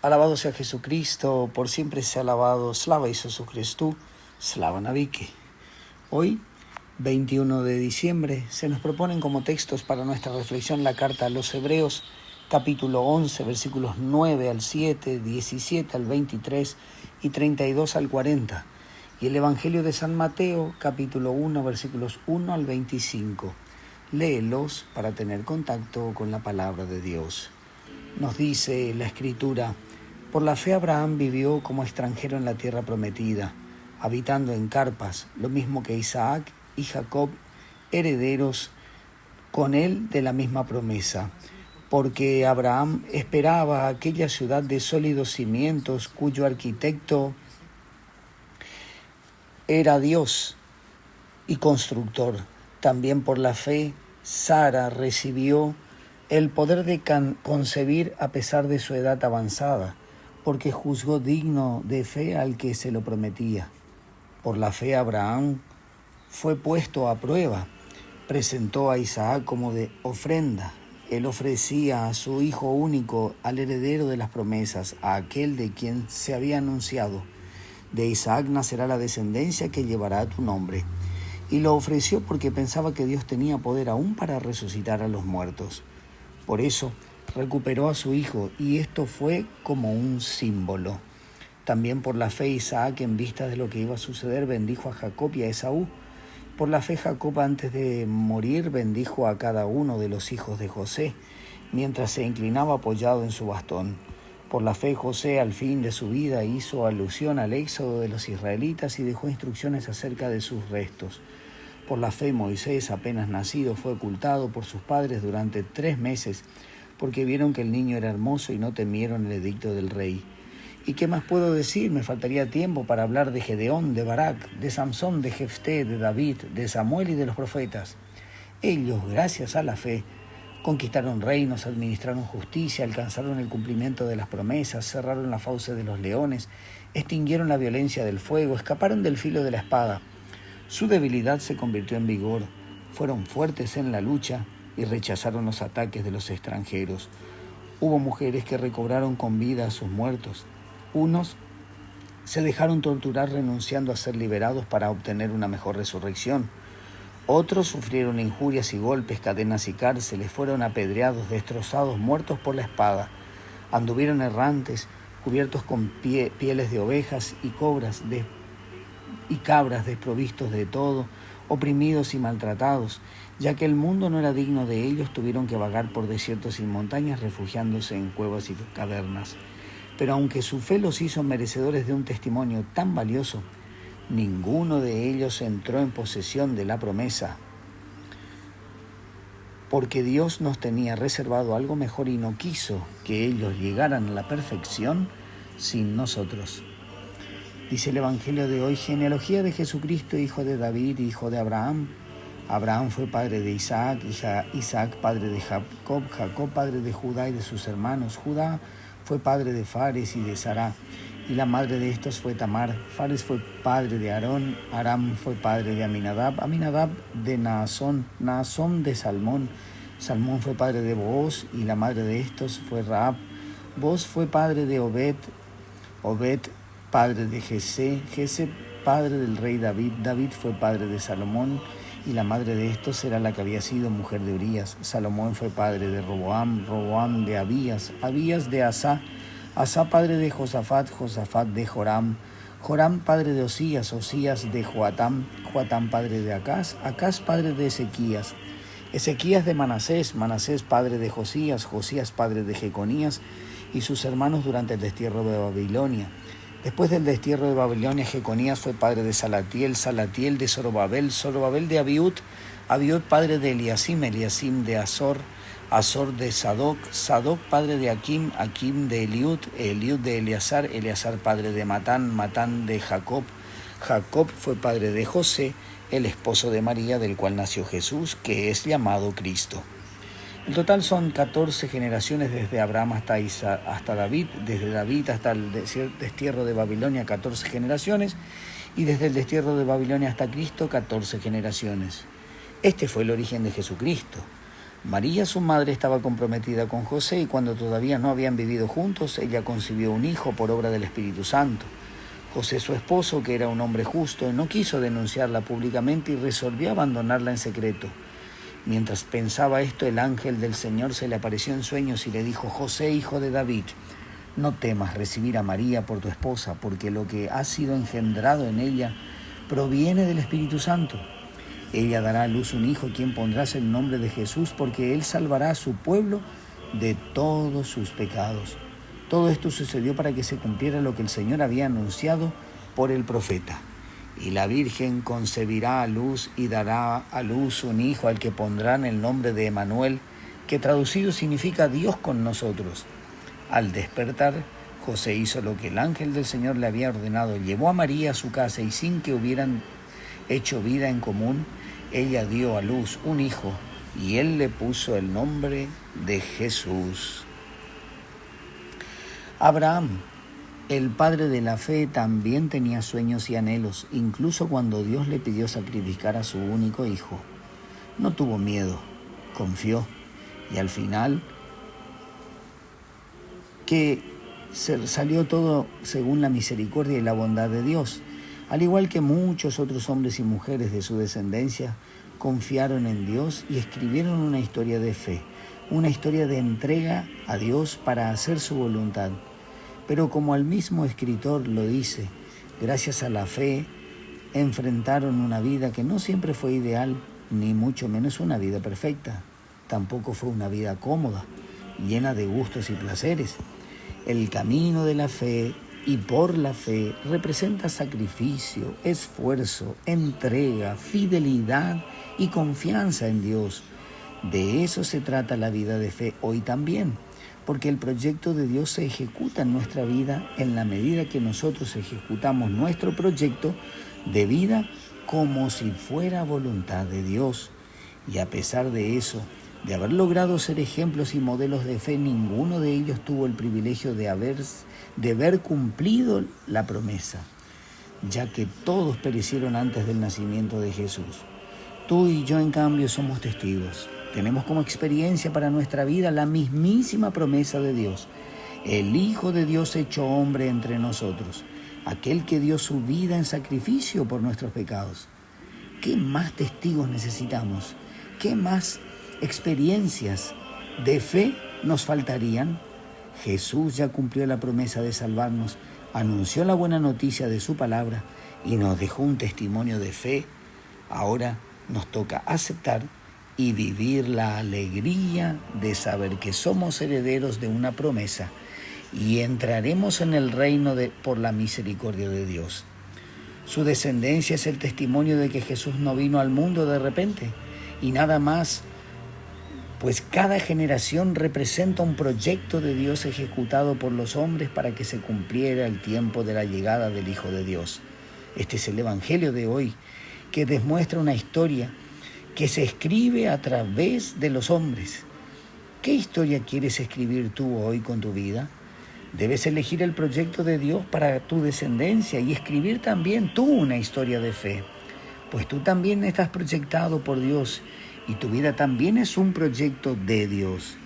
Alabado sea Jesucristo, por siempre sea alabado. Slava Jesús Cristo, Slava Navike. Hoy, 21 de diciembre, se nos proponen como textos para nuestra reflexión la carta a los Hebreos, capítulo 11, versículos 9 al 7, 17 al 23 y 32 al 40, y el Evangelio de San Mateo, capítulo 1, versículos 1 al 25. Léelos para tener contacto con la palabra de Dios. Nos dice la Escritura: por la fe Abraham vivió como extranjero en la tierra prometida, habitando en carpas, lo mismo que Isaac y Jacob, herederos con él de la misma promesa, porque Abraham esperaba aquella ciudad de sólidos cimientos cuyo arquitecto era Dios y constructor. También por la fe Sara recibió el poder de concebir a pesar de su edad avanzada, porque juzgó digno de fe al que se lo prometía. Por la fe Abraham fue puesto a prueba, presentó a Isaac como de ofrenda. Él ofrecía a su hijo único, al heredero de las promesas, a aquel de quien se había anunciado: de Isaac nacerá la descendencia que llevará tu nombre. Y lo ofreció porque pensaba que Dios tenía poder aún para resucitar a los muertos. Por eso recuperó a su hijo, y esto fue como un símbolo. También por la fe Isaac, en vista de lo que iba a suceder, bendijo a Jacob y a Esaú. Por la fe Jacob, antes de morir, bendijo a cada uno de los hijos de José, mientras se inclinaba apoyado en su bastón. Por la fe José, al fin de su vida, hizo alusión al éxodo de los israelitas y dejó instrucciones acerca de sus restos. Por la fe Moisés, apenas nacido, fue ocultado por sus padres durante 3 meses, porque vieron que el niño era hermoso y no temieron el edicto del rey. ¿Y qué más puedo decir? Me faltaría tiempo para hablar de Gedeón, de Barak, de Samsón, de Jefté, de David, de Samuel y de los profetas. Ellos, gracias a la fe, conquistaron reinos, administraron justicia, alcanzaron el cumplimiento de las promesas, cerraron la fauce de los leones, extinguieron la violencia del fuego, escaparon del filo de la espada. Su debilidad se convirtió en vigor, fueron fuertes en la lucha y rechazaron los ataques de los extranjeros. Hubo mujeres que recobraron con vida a sus muertos. Unos se dejaron torturar renunciando a ser liberados para obtener una mejor resurrección. Otros sufrieron injurias y golpes, cadenas y cárceles, fueron apedreados, destrozados, muertos por la espada. Anduvieron errantes, cubiertos con pieles de ovejas y cabras, desprovistos de todo, oprimidos y maltratados. Ya que el mundo no era digno de ellos, tuvieron que vagar por desiertos y montañas, refugiándose en cuevas y cavernas. Pero aunque su fe los hizo merecedores de un testimonio tan valioso, ninguno de ellos entró en posesión de la promesa, porque Dios nos tenía reservado algo mejor y no quiso que ellos llegaran a la perfección sin nosotros. Dice el Evangelio de hoy: genealogía de Jesucristo, hijo de David, hijo de Abraham. Abraham fue padre de Isaac, Isaac padre de Jacob, Jacob padre de Judá y de sus hermanos. Judá fue padre de Fares y de Sará, y la madre de estos fue Tamar. Fares fue padre de Aarón, Aram fue padre de Aminadab, Aminadab de Naasón, Naasón de Salmón, Salmón fue padre de Booz, y la madre de estos fue Rahab. Booz fue padre de Obed, Obed padre de Jesé, Jesé padre del rey David, David fue padre de Salomón, y la madre de estos era la que había sido mujer de Urías. Salomón fue padre de Roboam, Roboam de Abías, Abías de Asá, Asá padre de Josafat, Josafat de Joram, Joram padre de Osías, Osías de Joatam, Joatam padre de Acaz, Acaz padre de Ezequías, Ezequías de Manasés, Manasés padre de Josías, Josías padre de Jeconías y sus hermanos durante el destierro de Babilonia. Después del destierro de Babilonia, Jeconías fue padre de Salatiel, Salatiel de Zorobabel, Zorobabel de Abiud, Abiud padre de Eliasim, Eliasim de Azor, Azor de Sadoc, Sadoc padre de Akim, Akim de Eliud, Eliud de Eleazar, Eleazar padre de Matán, Matán de Jacob, Jacob fue padre de José, el esposo de María, del cual nació Jesús, que es llamado Cristo. En total son 14 generaciones desde Abraham hasta David, desde David hasta el destierro de Babilonia, 14 generaciones, y desde el destierro de Babilonia hasta Cristo, 14 generaciones. Este fue el origen de Jesucristo. María, su madre, estaba comprometida con José y cuando todavía no habían vivido juntos, ella concibió un hijo por obra del Espíritu Santo. José, su esposo, que era un hombre justo, no quiso denunciarla públicamente y resolvió abandonarla en secreto. Mientras pensaba esto, el ángel del Señor se le apareció en sueños y le dijo: José, hijo de David, no temas recibir a María por tu esposa, porque lo que ha sido engendrado en ella proviene del Espíritu Santo. Ella dará a luz un hijo, quien pondrás el nombre de Jesús, porque él salvará a su pueblo de todos sus pecados. Todo esto sucedió para que se cumpliera lo que el Señor había anunciado por el profeta. Y la Virgen concebirá a luz y dará a luz un hijo al que pondrán el nombre de Emmanuel, que traducido significa Dios con nosotros. Al despertar, José hizo lo que el ángel del Señor le había ordenado. Llevó a María a su casa y sin que hubieran hecho vida en común, ella dio a luz un hijo y él le puso el nombre de Jesús. Abraham, el padre de la fe, también tenía sueños y anhelos, incluso cuando Dios le pidió sacrificar a su único hijo. No tuvo miedo, confió y al final que salió todo según la misericordia y la bondad de Dios. Al igual que muchos otros hombres y mujeres de su descendencia, confiaron en Dios y escribieron una historia de fe, una historia de entrega a Dios para hacer su voluntad. Pero como el mismo escritor lo dice, gracias a la fe enfrentaron una vida que no siempre fue ideal, ni mucho menos una vida perfecta. Tampoco fue una vida cómoda, llena de gustos y placeres. El camino de la fe y por la fe representa sacrificio, esfuerzo, entrega, fidelidad y confianza en Dios. De eso se trata la vida de fe hoy también, porque el proyecto de Dios se ejecuta en nuestra vida en la medida que nosotros ejecutamos nuestro proyecto de vida como si fuera voluntad de Dios. Y a pesar de eso, de haber logrado ser ejemplos y modelos de fe, ninguno de ellos tuvo el privilegio de ver cumplido la promesa, ya que todos perecieron antes del nacimiento de Jesús. Tú y yo, en cambio, somos testigos. Tenemos como experiencia para nuestra vida la mismísima promesa de Dios, el Hijo de Dios hecho hombre entre nosotros, aquel que dio su vida en sacrificio por nuestros pecados. ¿Qué más testigos necesitamos? ¿Qué más experiencias de fe nos faltarían? Jesús ya cumplió la promesa de salvarnos, anunció la buena noticia de su palabra y nos dejó un testimonio de fe. Ahora nos toca aceptar y vivir la alegría de saber que somos herederos de una promesa y entraremos en el reino por la misericordia de Dios. Su descendencia es el testimonio de que Jesús no vino al mundo de repente y nada más, pues cada generación representa un proyecto de Dios ejecutado por los hombres para que se cumpliera el tiempo de la llegada del Hijo de Dios. Este es el Evangelio de hoy, que demuestra una historia que se escribe a través de los hombres. ¿Qué historia quieres escribir tú hoy con tu vida? Debes elegir el proyecto de Dios para tu descendencia y escribir también tú una historia de fe, pues tú también estás proyectado por Dios y tu vida también es un proyecto de Dios.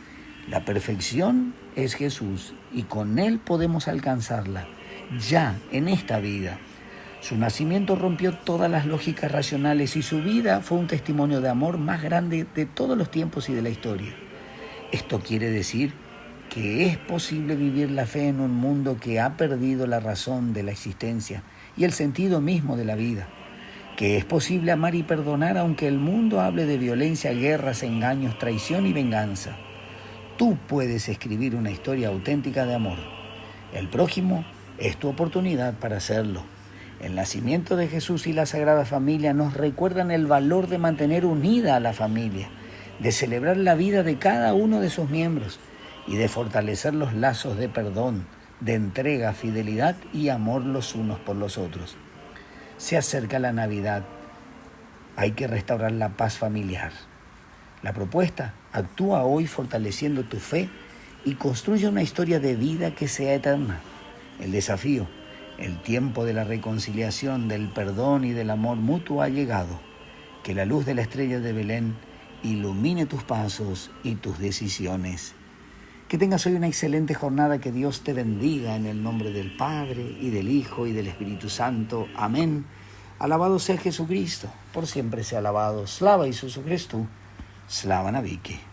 La perfección es Jesús y con Él podemos alcanzarla ya en esta vida. Su nacimiento rompió todas las lógicas racionales y su vida fue un testimonio de amor más grande de todos los tiempos y de la historia. Esto quiere decir que es posible vivir la fe en un mundo que ha perdido la razón de la existencia y el sentido mismo de la vida. Que es posible amar y perdonar aunque el mundo hable de violencia, guerras, engaños, traición y venganza. Tú puedes escribir una historia auténtica de amor. El prójimo es tu oportunidad para hacerlo. El nacimiento de Jesús y la Sagrada Familia nos recuerdan el valor de mantener unida a la familia, de celebrar la vida de cada uno de sus miembros y de fortalecer los lazos de perdón, de entrega, fidelidad y amor los unos por los otros. Se acerca la Navidad. Hay que restaurar la paz familiar. La propuesta: actúa hoy fortaleciendo tu fe y construye una historia de vida que sea eterna. El desafío: el tiempo de la reconciliación, del perdón y del amor mutuo ha llegado. Que la luz de la estrella de Belén ilumine tus pasos y tus decisiones. Que tengas hoy una excelente jornada, que Dios te bendiga en el nombre del Padre, y del Hijo, y del Espíritu Santo. Amén. Alabado sea Jesucristo, por siempre sea alabado. Slava Isusu Christu, Slava Naviki.